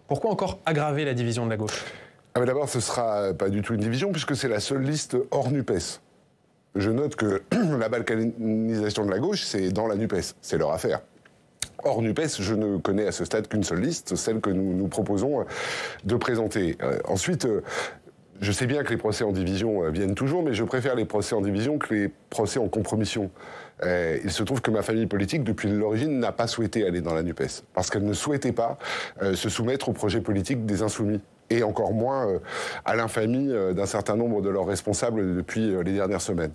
Pourquoi encore aggraver la division de la gauche? D'abord, ce ne sera pas du tout une division, puisque c'est la seule liste hors NUPES. Je note que la balkanisation de la gauche, c'est dans la NUPES, c'est leur affaire. Hors NUPES, je ne connais à ce stade qu'une seule liste, celle que nous proposons de présenter. Ensuite, je sais bien que les procès en division viennent toujours, mais je préfère les procès en division que les procès en compromission. Il se trouve que ma famille politique, depuis l'origine, n'a pas souhaité aller dans la NUPES, parce qu'elle ne souhaitait pas se soumettre au projet politique des Insoumis, et encore moins à l'infamie d'un certain nombre de leurs responsables depuis les dernières semaines.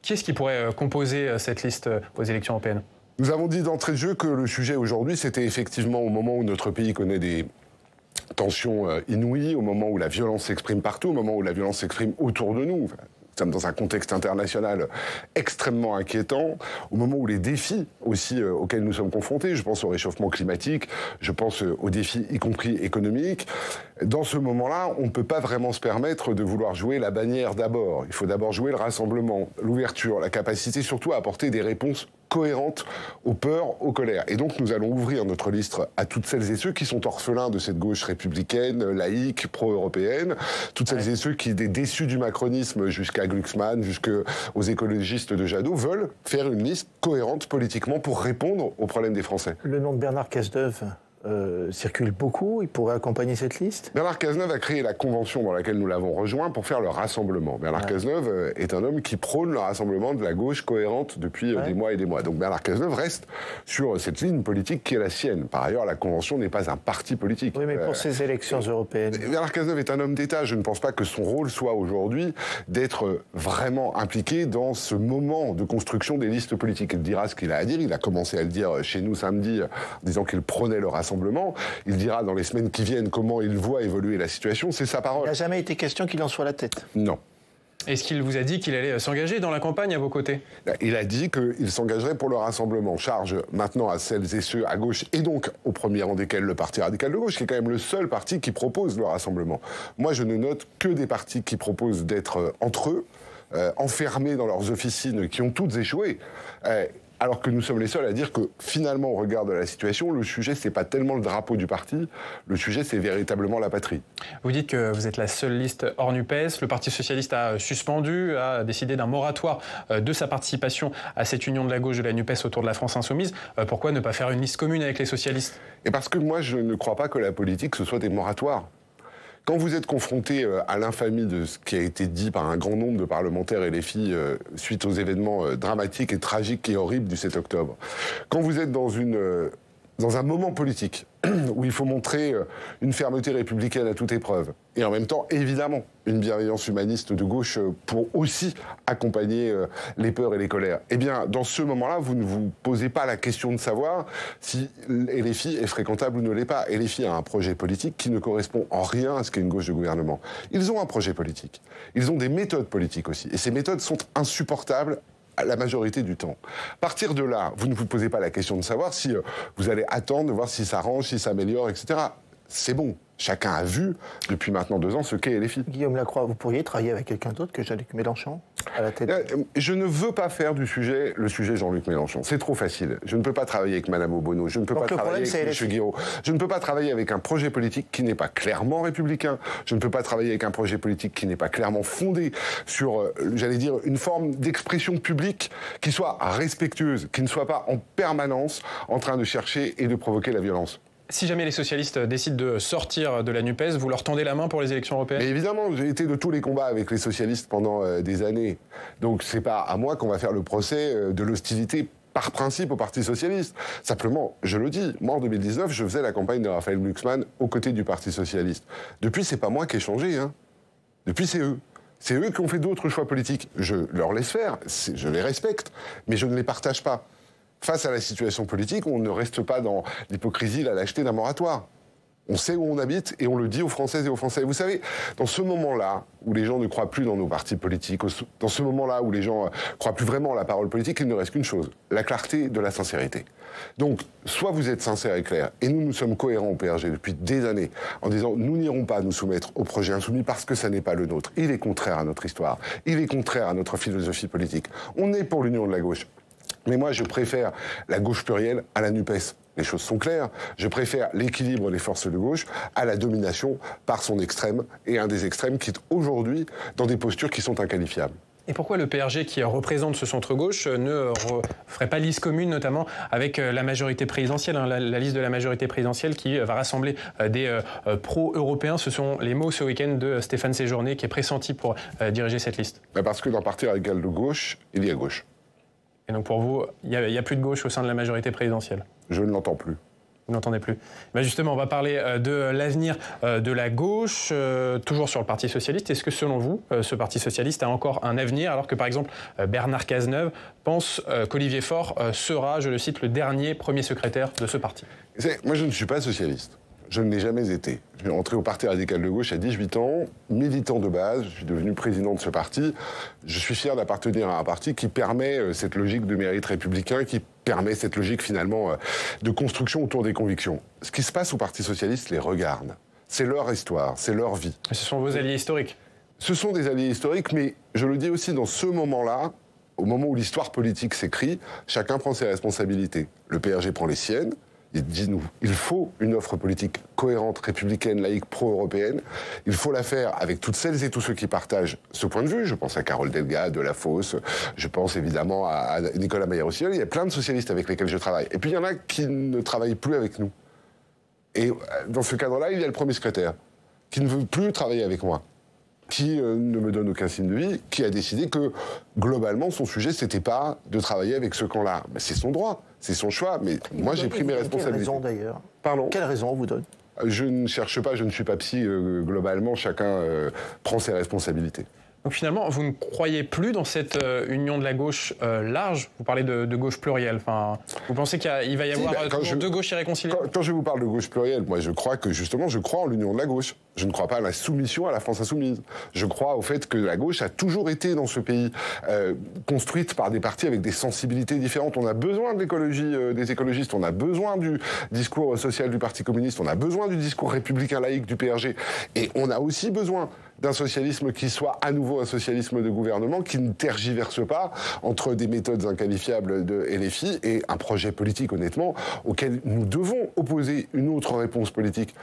Qui est-ce qui pourrait composer cette liste aux élections européennes? Nous avons dit d'entrée de jeu que le sujet aujourd'hui, c'était effectivement au moment où notre pays connaît des tensions inouïes, au moment où la violence s'exprime partout, au moment où la violence s'exprime autour de nous. Nous sommes dans un contexte international extrêmement inquiétant, au moment où les défis aussi auxquels nous sommes confrontés, je pense au réchauffement climatique, je pense aux défis y compris économiques. Dans ce moment-là, on ne peut pas vraiment se permettre de vouloir jouer la bannière d'abord. Il faut d'abord jouer le rassemblement, l'ouverture, la capacité surtout à apporter des réponses cohérentes aux peurs, aux colères. Et donc nous allons ouvrir notre liste à toutes celles et ceux qui sont orphelins de cette gauche républicaine, laïque, pro-européenne, toutes celles et ceux qui, des déçus du macronisme jusqu'à Glucksmann, jusqu'aux écologistes de Jadot, veulent faire une liste cohérente politiquement pour répondre aux problèmes des Français. Le nom de Bernard Cazeneuve circule beaucoup, il pourrait accompagner cette liste? Bernard Cazeneuve a créé la convention dans laquelle nous l'avons rejoint pour faire le rassemblement. Bernard Cazeneuve est un homme qui prône le rassemblement de la gauche cohérente depuis des mois et des mois. Donc Bernard Cazeneuve reste sur cette ligne politique qui est la sienne. Par ailleurs, la convention n'est pas un parti politique. Oui, mais pour ces élections européennes... Bernard Cazeneuve est un homme d'État. Je ne pense pas que son rôle soit aujourd'hui d'être vraiment impliqué dans ce moment de construction des listes politiques. Il dira ce qu'il a à dire. Il a commencé à le dire chez nous samedi, en disant qu'il prônait le rassemblement. Il dira dans les semaines qui viennent comment il voit évoluer la situation. C'est sa parole. Il n'a jamais été question qu'il en soit la tête. Non. Est-ce qu'il vous a dit qu'il allait s'engager dans la campagne à vos côtés? Il a dit qu'il s'engagerait pour le rassemblement. Charge maintenant à celles et ceux à gauche, et donc au premier rang desquels le Parti radical de gauche, qui est quand même le seul parti qui propose le rassemblement. Moi, je ne note que des partis qui proposent d'être entre eux, enfermés dans leurs officines, qui ont toutes échoué. Alors que nous sommes les seuls à dire que finalement, au regard de la situation, le sujet, c'est pas tellement le drapeau du parti, le sujet, c'est véritablement la patrie. Vous dites que vous êtes la seule liste hors NUPES. Le Parti socialiste a suspendu, a décidé d'un moratoire de sa participation à cette union de la gauche de la NUPES autour de la France insoumise. Pourquoi ne pas faire une liste commune avec les socialistes? Et parce que moi, je ne crois pas que la politique, ce soit des moratoires. Quand vous êtes confronté à l'infamie de ce qui a été dit par un grand nombre de parlementaires et les filles suite aux événements dramatiques et tragiques et horribles du 7 octobre, quand vous êtes dans un moment politique où il faut montrer une fermeté républicaine à toute épreuve, et en même temps, évidemment, une bienveillance humaniste de gauche pour aussi accompagner les peurs et les colères, eh bien, dans ce moment-là, vous ne vous posez pas la question de savoir si LFI est fréquentable ou ne l'est pas. LFI a un projet politique qui ne correspond en rien à ce qu'est une gauche de gouvernement. Ils ont un projet politique. Ils ont des méthodes politiques aussi. Et ces méthodes sont insupportables à la majorité du temps. À partir de là, vous ne vous posez pas la question de savoir si vous allez attendre, de voir si ça range, si ça améliore, etc. C'est bon. Chacun a vu, depuis maintenant 2 ans, ce qu'est LFI. Guillaume Lacroix, vous pourriez travailler avec quelqu'un d'autre que Jean-Luc Mélenchon à la tête? Je ne veux pas faire du sujet le sujet Jean-Luc Mélenchon. C'est trop facile. Je ne peux pas travailler avec Mme Obono. Je ne peux pas travailler avec M. Guiraud. Je ne peux pas travailler avec un projet politique qui n'est pas clairement républicain. Je ne peux pas travailler avec un projet politique qui n'est pas clairement fondé sur, j'allais dire, une forme d'expression publique qui soit respectueuse, qui ne soit pas en permanence en train de chercher et de provoquer la violence. Si jamais les socialistes décident de sortir de la NUPES, vous leur tendez la main pour les élections européennes? Mais évidemment, j'ai été de tous les combats avec les socialistes pendant des années. Donc c'est pas à moi qu'on va faire le procès de l'hostilité par principe au Parti socialiste. Simplement, je le dis, moi en 2019, je faisais la campagne de Raphaël Glucksmann aux côtés du Parti socialiste. Depuis, c'est pas moi qui ai changé, hein. Depuis, c'est eux. C'est eux qui ont fait d'autres choix politiques. Je leur laisse faire, je les respecte, mais je ne les partage pas. Face à la situation politique, on ne reste pas dans l'hypocrisie, la lâcheté d'un moratoire. On sait où on habite et on le dit aux Françaises et aux Français. Vous savez, dans ce moment-là où les gens ne croient plus dans nos partis politiques, dans ce moment-là où les gens ne croient plus vraiment à la parole politique, il ne reste qu'une chose, la clarté de la sincérité. Donc, soit vous êtes sincère et clair, et nous sommes cohérents au PRG depuis des années, en disant nous n'irons pas nous soumettre au projet insoumis parce que ça n'est pas le nôtre. Il est contraire à notre histoire, il est contraire à notre philosophie politique. On est pour l'union de la gauche. Mais moi, je préfère la gauche plurielle à la NUPES. Les choses sont claires. Je préfère l'équilibre des forces de gauche à la domination par son extrême, et un des extrêmes qui est aujourd'hui dans des postures qui sont inqualifiables. Et pourquoi le PRG, qui représente ce centre-gauche, ne ferait pas liste commune, notamment avec la majorité présidentielle, hein, la liste de la majorité présidentielle qui va rassembler des pro-européens? Ce sont les mots ce week-end de Stéphane Séjourné, qui est pressenti pour diriger cette liste. Parce que dans Parti radical de gauche, il y a gauche. Et donc pour vous, il n'y a plus de gauche au sein de la majorité présidentielle? Je ne l'entends plus. Vous n'entendez plus. Ben justement, on va parler de l'avenir de la gauche, toujours sur le Parti socialiste. Est-ce que selon vous, ce Parti socialiste a encore un avenir, alors que par exemple Bernard Cazeneuve pense qu'Olivier Faure sera, je le cite, le dernier premier secrétaire de ce parti? Moi, je ne suis pas socialiste. Je ne l'ai jamais été. Je suis entré au Parti radical de gauche à 18 ans, militant de base, je suis devenu président de ce parti. Je suis fier d'appartenir à un parti qui permet cette logique de mérite républicain, qui permet cette logique finalement de construction autour des convictions. Ce qui se passe au Parti socialiste les regarde. C'est leur histoire, c'est leur vie. Et ce sont vos alliés historiques? Ce sont des alliés historiques, mais je le dis aussi dans ce moment-là, au moment où l'histoire politique s'écrit, chacun prend ses responsabilités. Le PRG prend les siennes. Il dit nous, il faut une offre politique cohérente, républicaine, laïque, pro-européenne. Il faut la faire avec toutes celles et tous ceux qui partagent ce point de vue. Je pense à Carole Delga, Delafosse, je pense évidemment à Nicolas Maillard-Rossignol. Il y a plein de socialistes avec lesquels je travaille. Et puis il y en a qui ne travaillent plus avec nous. Et dans ce cadre-là, il y a le premier secrétaire qui ne veut plus travailler avec moi, qui ne me donne aucun signe de vie, qui a décidé que, globalement, son sujet, c'était pas de travailler avec ce camp-là. Ben, c'est son droit, c'est son choix, mais moi, j'ai pris mes responsabilités. Quelle raison, d'ailleurs? Pardon? Quelle raison on vous donne? Je ne cherche pas, je ne suis pas psy, globalement, chacun prend ses responsabilités. Donc finalement, vous ne croyez plus dans cette union de la gauche large? Vous parlez de gauche plurielle. Enfin, vous pensez qu'il va y avoir deux gauches irréconciliables? Quand je vous parle de gauche plurielle, moi je crois que justement, je crois en l'union de la gauche. Je ne crois pas à la soumission à la France insoumise. Je crois au fait que la gauche a toujours été dans ce pays construite par des partis avec des sensibilités différentes. On a besoin de l'écologie des écologistes, on a besoin du discours social du Parti communiste, on a besoin du discours républicain laïque du PRG, et on a aussi besoin d'un socialisme qui soit à nouveau un socialisme de gouvernement, qui ne tergiverse pas entre des méthodes inqualifiables de LFI et un projet politique, honnêtement, auquel nous devons opposer une autre réponse politique.